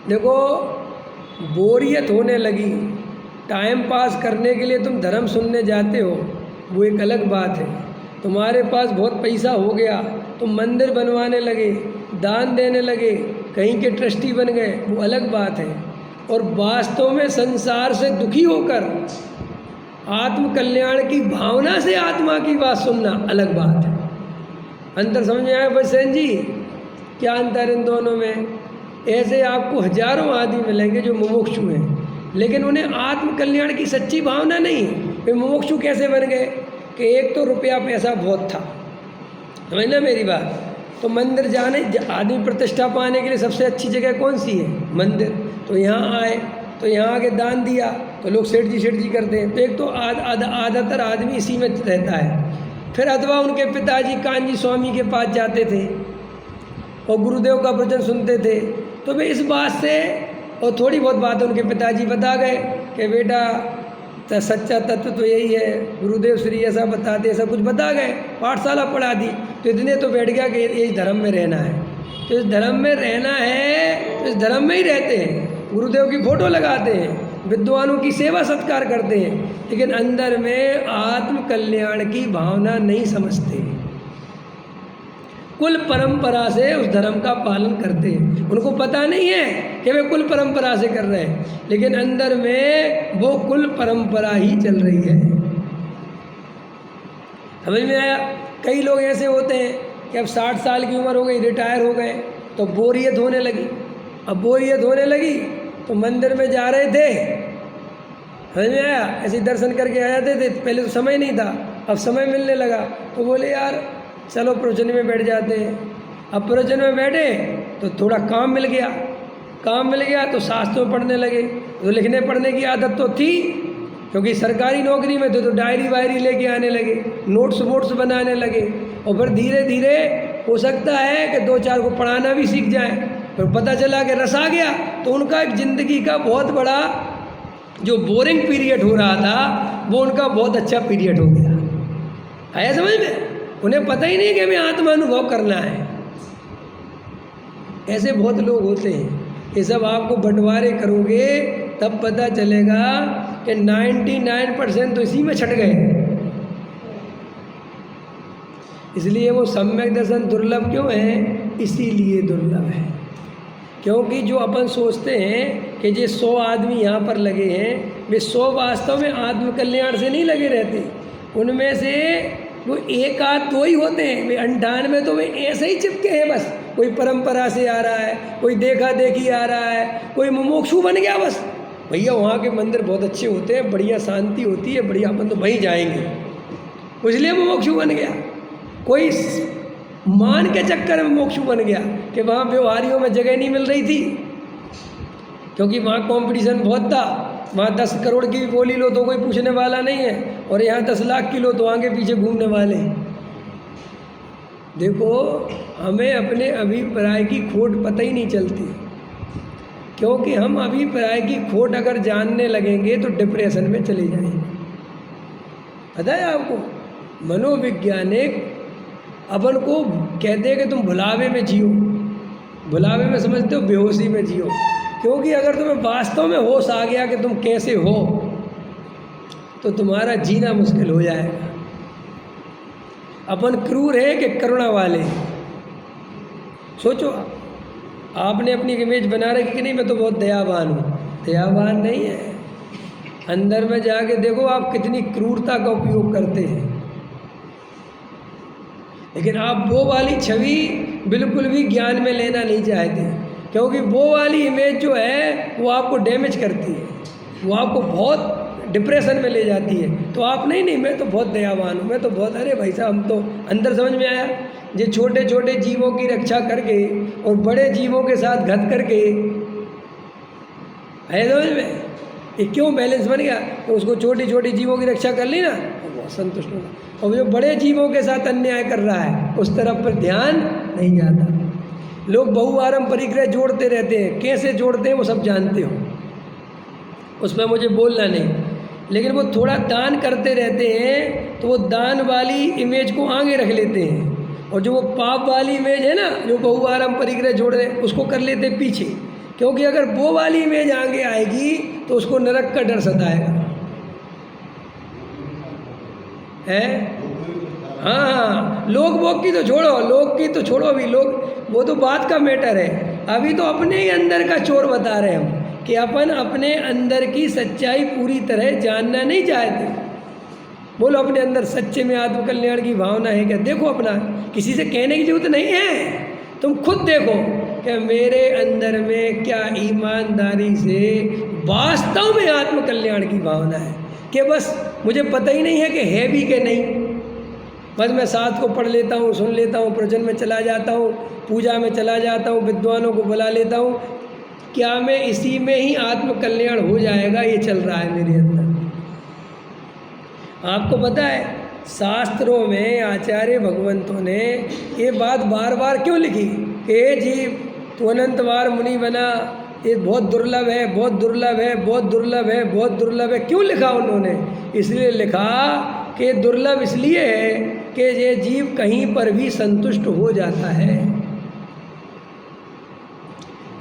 देखो, बोरियत होने लगी, टाइम पास करने के लिए तुम धर्म सुनने जाते हो, वो एक अलग बात है। तुम्हारे पास बहुत पैसा हो गया, तुम मंदिर बनवाने लगे, दान देने लगे, कहीं के ट्रस्टी बन गए, वो अलग बात है। और वास्तव में संसार से दुखी होकर आत्म कल्याण की भावना से आत्मा की बात सुनना अलग बात है। अंतर समझ में आया बसेन जी? क्या अंतर इन दोनों में? ऐसे आपको हजारों आदमी मिलेंगे जो मुमुक्षु हैं, लेकिन उन्हें आत्म कल्याण की सच्ची भावना नहीं है। वे मुमुक्षु कैसे बन गए कि एक तो रुपया पैसा बहुत था, समझना मेरी बात। तो मंदिर जाने, आदमी प्रतिष्ठा पाने के लिए सबसे अच्छी जगह कौन सी है? मंदिर। तो यहाँ आए, तो यहाँ आके दान दिया तो लोग सेठ जी करते हैं। तो एक तो आधातर आदमी इसी में रहता है। फिर अथवा उनके पिताजी कांजी स्वामी के पास जाते थे और गुरुदेव का वचन सुनते थे, तो वे इस बात से, और थोड़ी बहुत बात उनके पिताजी बता गए कि बेटा सच्चा तत्व तो यही है, गुरुदेव श्री ऐसा बताते, ऐसा कुछ बता गए, पाठशाला पढ़ा दी, तो इतने तो बैठ गया कि इस धर्म में रहना है। तो इस धर्म में रहना है तो इस धर्म में ही रहते हैं, गुरुदेव की फ़ोटो लगाते हैं, विद्वानों की सेवा सत्कार करते हैं, लेकिन अंदर में आत्म कल्याण की भावना नहीं समझते। कुल परंपरा से उस धर्म का पालन करते हैं। उनको पता नहीं है कि वे कुल परंपरा से कर रहे हैं, लेकिन अंदर में वो कुल परंपरा ही चल रही है। समझ में आया? कई लोग ऐसे होते हैं कि अब 60 साल की उम्र हो गई, रिटायर हो गए, तो बोरियत होने लगी। अब बोरियत होने लगी तो मंदिर में जा रहे थे, समझ में आया, ऐसे दर्शन करके आ जाते थे। पहले तो समय नहीं था, अब समय मिलने लगा, तो बोले यार चलो प्रवचन में बैठ जाते हैं। अब प्रवचन में बैठे तो थोड़ा काम मिल गया तो शास्त्रों पढ़ने लगे। तो लिखने पढ़ने की आदत तो थी, क्योंकि सरकारी नौकरी में थे, तो डायरी वायरी लेके आने लगे, नोट्स वोट्स बनाने लगे, और फिर धीरे धीरे हो सकता है कि 2-4 को पढ़ाना भी सीख जाए। फिर पता चला कि रस आ गया, तो उनका एक ज़िंदगी का बहुत बड़ा जो बोरिंग पीरियड हो रहा था, वो उनका बहुत अच्छा पीरियड हो गया। आया समझ में? उन्हें पता ही नहीं कि हमें आत्मा अनुभव करना है। ऐसे बहुत लोग होते हैं। ये सब आपको बंटवारे करोगे तब पता चलेगा कि 99% तो इसी में छट गए। इसलिए वो सम्यक दर्शन दुर्लभ क्यों है? इसीलिए दुर्लभ है क्योंकि जो अपन सोचते हैं कि ये 100 आदमी यहाँ पर लगे हैं, वे 100 वास्तव में आत्म कल्याण से नहीं लगे रहते। उनमें से वो 1-2 ही होते हैं। वे 98 तो वे ऐसे ही चिपके हैं बस। कोई परंपरा से आ रहा है, कोई देखा देखी आ रहा है, कोई मुमुक्षु बन गया बस। भैया वहाँ के मंदिर बहुत अच्छे होते हैं, बढ़िया शांति होती है, बढ़िया, अपन तो वहीं जाएंगे, इसलिए मुमुक्षु बन गया। कोई मान के चक्कर में मोक्षु बन गया कि वहाँ व्यवहारियों में जगह नहीं मिल रही थी, क्योंकि वहाँ कंपटीशन बहुत था। वहाँ 10 करोड़ की भी बोली लो तो कोई पूछने वाला नहीं है, और यहाँ 10 लाख की लो तो आगे पीछे घूमने वाले हैं। देखो, हमें अपने अभिप्राय की खोट पता ही नहीं चलती, क्योंकि हम अभिप्राय की खोट अगर जानने लगेंगे तो डिप्रेशन में चले जाएंगे। पता है आपको, मनोवैज्ञानिक अपन को कहते हैं कि तुम भुलावे में जियो। भुलावे में समझते हो? बेहोशी में जियो। क्योंकि अगर तुम्हें वास्तव में होश आ गया कि तुम कैसे हो, तो तुम्हारा जीना मुश्किल हो जाएगा। अपन क्रूर है कि करुणा वाले? सोचो, आपने अपनी इमेज बना रखी कि नहीं मैं तो बहुत दयावान हूँ। दयावान नहीं है। अंदर में जाके देखो आप कितनी क्रूरता का उपयोग करते हैं। लेकिन आप वो वाली छवि बिल्कुल भी ज्ञान में लेना नहीं चाहते, क्योंकि वो वाली इमेज जो है वो आपको डैमेज करती है, वो आपको बहुत डिप्रेशन में ले जाती है। तो आप नहीं मैं तो बहुत दयावान हूँ, मैं तो बहुत, अरे भाई साहब हम तो, अंदर समझ में आया, ये छोटे छोटे जीवों की रक्षा करके और बड़े जीवों के साथ घट करके, है समझ में? ये क्यों बैलेंस बन गया? तो उसको छोटी छोटी जीवों की रक्षा कर ली ना, तो बहुत संतुष्ट होगा। और जो बड़े जीवों के साथ अन्याय कर रहा है उस तरफ पर ध्यान नहीं जाता। लोग बहुआरम परिग्रह जोड़ते रहते हैं, कैसे जोड़ते हैं वो सब जानते हो, उसमें मुझे बोलना नहीं। लेकिन वो थोड़ा दान करते रहते हैं तो वो दान वाली इमेज को आगे रख लेते हैं, और जो वो पाप वाली इमेज है ना, जो बहुआरम परिग्रह जोड़ रहे हैं, उसको कर लेते हैं पीछे। क्योंकि अगर वो वाली इमेज आगे आएगी तो उसको नरक का डर सताएगा। है हाँ, लोग वोग की तो छोड़ो, लोग की तो छोड़ो, अभी लोग वो तो बात का मैटर है। अभी तो अपने ही अंदर का चोर बता रहे हैं हम कि अपन अपने अंदर की सच्चाई पूरी तरह जानना नहीं चाहते। बोलो अपने अंदर सच्चे में आत्मकल्याण की भावना है क्या? देखो अपना, किसी से कहने की जरूरत नहीं है, तुम खुद देखो कि मेरे अंदर में क्या ईमानदारी से वास्तव में आत्मकल्याण की भावना है कि बस मुझे पता ही नहीं है कि है भी कि नहीं, बस मैं साथ को पढ़ लेता हूँ, सुन लेता हूँ, प्रवचन में चला जाता हूँ, पूजा में चला जाता हूँ, विद्वानों को बुला लेता हूँ, क्या मैं इसी में ही आत्मकल्याण हो जाएगा? ये चल रहा है मेरे अंदर। आपको पता है शास्त्रों में आचार्य भगवंतों ने ये बात बार बार क्यों लिखी कि हे जीव तू अनंत बार मुनि बना, ये बहुत दुर्लभ है, बहुत दुर्लभ है, बहुत दुर्लभ है, बहुत दुर्लभ है। क्यों लिखा उन्होंने? इसलिए लिखा कि दुर्लभ इसलिए है कि ये जीव कहीं पर भी संतुष्ट हो जाता है।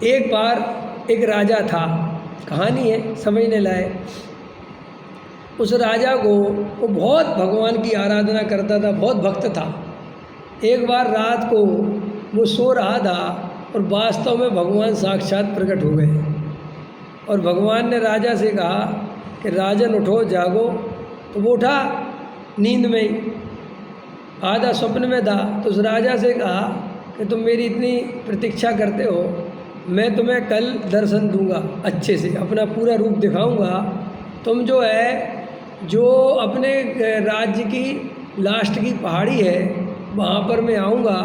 एक बार एक राजा था, कहानी है समझने लायक। उस राजा को वो बहुत भगवान की आराधना करता था, बहुत भक्त था। एक बार रात को वो सो रहा था और वास्तव में भगवान साक्षात प्रकट हो गए और भगवान ने राजा से कहा कि राजन उठो, जागो। तो वो उठा नींद में ही, आधा स्वप्न में था। तो उस राजा से कहा कि तुम मेरी इतनी प्रतीक्षा करते हो, मैं तुम्हें कल दर्शन दूंगा, अच्छे से अपना पूरा रूप दिखाऊंगा। तुम जो है जो अपने राज्य की लास्ट की पहाड़ी है वहाँ पर मैं आऊँगा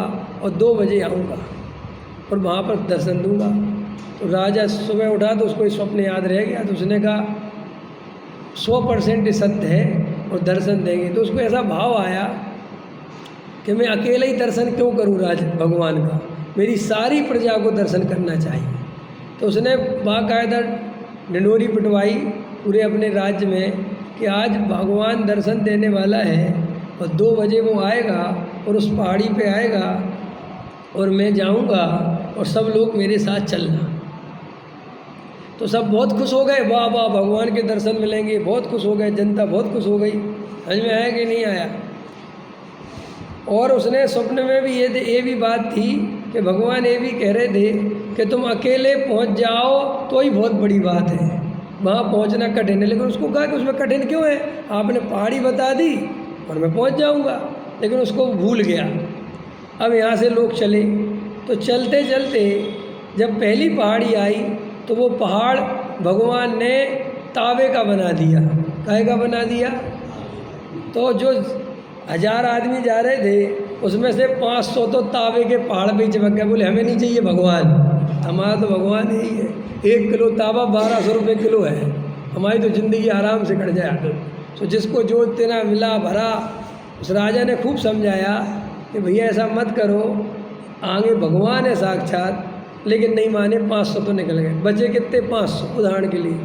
और 2 बजे आऊँगा और वहाँ पर दर्शन दूंगा। तो राजा सुबह उठा तो उसको स्वप्न याद रह गया। तो उसने कहा 100% सत्य है और दर्शन देंगे। तो उसको ऐसा भाव आया कि मैं अकेले ही दर्शन क्यों करूं भगवान का, मेरी सारी प्रजा को दर्शन करना चाहिए। तो उसने बाकायदा ढिंढोरी पिटवाई पूरे अपने राज्य में कि आज भगवान दर्शन देने वाला है और 2 बजे वो आएगा और उस पहाड़ी पे आएगा और मैं जाऊंगा और सब लोग मेरे साथ चलना। तो सब बहुत खुश हो गए, वाह वाह भगवान के दर्शन मिलेंगे, बहुत खुश हो गए, जनता बहुत खुश हो गई। समझ में आया कि नहीं आया? और उसने स्वप्न में भी ये भी बात थी कि भगवान ये भी कह रहे थे कि तुम अकेले पहुंच जाओ तो ही बहुत बड़ी बात है, वहाँ पहुंचना कठिन है। लेकिन उसको कहा कि उसमें कठिन क्यों है, आपने पहाड़ी बता दी और मैं पहुंच जाऊंगा। लेकिन उसको भूल गया। अब यहाँ से लोग चले, तो चलते चलते जब पहली पहाड़ी आई तो वो पहाड़ भगवान ने तावे का बना दिया। काहे का बना दिया? तो जो 1000 आदमी जा रहे थे उसमें से 500 तो तावे के पहाड़ पे चिपक गए। बोले हमें नहीं चाहिए भगवान, हमारा तो भगवान यही है। 1 किलो तावा 1200 रुपये किलो है, हमारी तो ज़िंदगी आराम से कट जाए। तो जिसको जो तेना मिला भरा। उस राजा ने खूब समझाया कि भैया ऐसा मत करो, आगे भगवान है साक्षात। लेकिन नहीं माने, 500 तो निकल गए, बचे कितने? 500। उदाहरण के लिए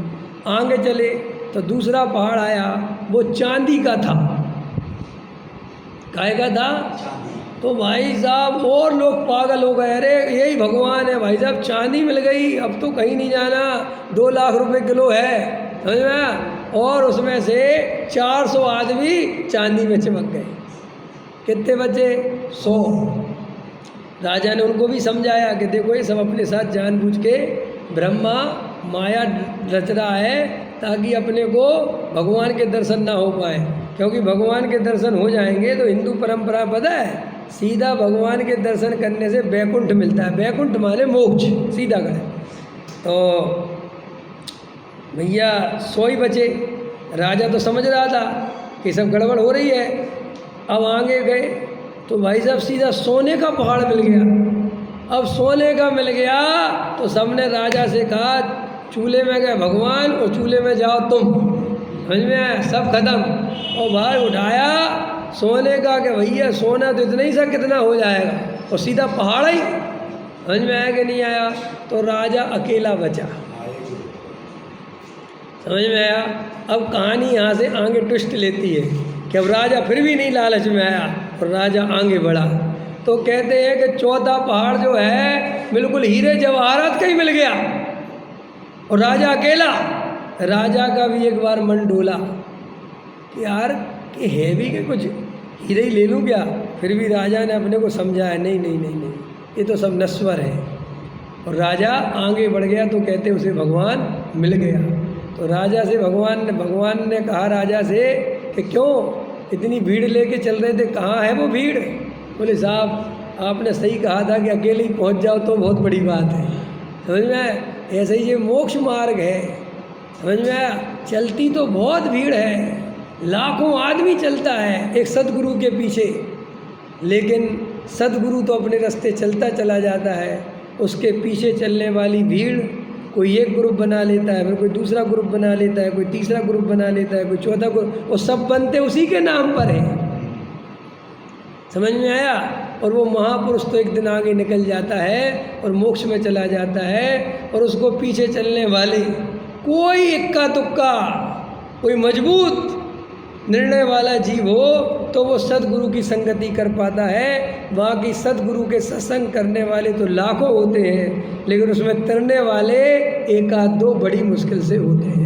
आगे चले तो दूसरा पहाड़ आया, वो चांदी का था। काय का था? तो भाई साहब और लोग पागल हो गए, अरे यही भगवान है भाई साहब, चांदी मिल गई, अब तो कहीं नहीं जाना, 2 लाख रुपए किलो है, समझ में? और उसमें से 400 आदमी चांदी में चिपक गए। कितने बचे? 100। राजा ने उनको भी समझाया कि देखो ये सब अपने साथ जानबूझ के ब्रह्मा माया रच रहा है ताकि अपने को भगवान के दर्शन ना हो पाए। क्योंकि भगवान के दर्शन हो जाएंगे तो हिंदू परंपरा पता है, सीधा भगवान के दर्शन करने से बैकुंठ मिलता है। बैकुंठ माने मोक्ष, सीधा करें। तो भैया 100 ही बचे। राजा तो समझ रहा था कि सब गड़बड़ हो रही है। अब आगे गए तो भाई साहब सीधा सोने का पहाड़ मिल गया। अब सोने का मिल गया तो सबने राजा से कहा चूल्हे में गए भगवान और चूल्हे में जाओ तुम, समझ में आया? सब खत्म। और भाई उठाया सोने का कि भैया सोना तो इतना ही सा कितना हो जाएगा, और सीधा पहाड़ ही। समझ में आया कि नहीं आया? तो राजा अकेला बचा। समझ में आया? अब कहानी यहाँ से आगे ट्विस्ट लेती है कि अब राजा फिर भी नहीं लालच में आया और राजा आगे बढ़ा। तो कहते हैं कि 14 पहाड़ जो है बिल्कुल हीरे जवाहरात का ही मिल गया। और राजा अकेला। राजा का भी एक बार मन डोला कि यार कि है भी कि कुछ हीरे ही ले लूँ क्या। फिर भी राजा ने अपने को समझाया, नहीं नहीं नहीं नहीं, ये तो सब नश्वर है। और राजा आगे बढ़ गया तो कहते उसे भगवान मिल गया। तो राजा से भगवान ने कहा राजा से कि क्यों इतनी भीड़ लेके चल रहे थे, कहाँ है वो भीड़। बोले साहब आपने सही कहा था कि अकेले ही पहुँच जाओ तो बहुत बड़ी बात है, समझ में आया। ऐसे ही ये मोक्ष मार्ग है, समझ में आया। चलती तो बहुत भीड़ है, लाखों आदमी चलता है एक सदगुरु के पीछे, लेकिन सदगुरु तो अपने रास्ते चलता चला जाता है। उसके पीछे चलने वाली भीड़, कोई एक ग्रुप बना लेता है, फिर कोई दूसरा ग्रुप बना लेता है, कोई तीसरा ग्रुप बना लेता है, कोई चौथा ग्रुप, वो सब बनते उसी के नाम पर है, समझ में आया। और वो महापुरुष तो एक दिन आगे निकल जाता है और मोक्ष में चला जाता है। और उसको पीछे चलने वाले कोई इक्का तुक्का, कोई मजबूत निर्णय वाला जीव हो तो वो सदगुरु की संगति कर पाता है। बाकी सदगुरु के सत्संग करने वाले तो लाखों होते हैं, लेकिन उसमें तरने वाले एक आध दो बड़ी मुश्किल से होते हैं।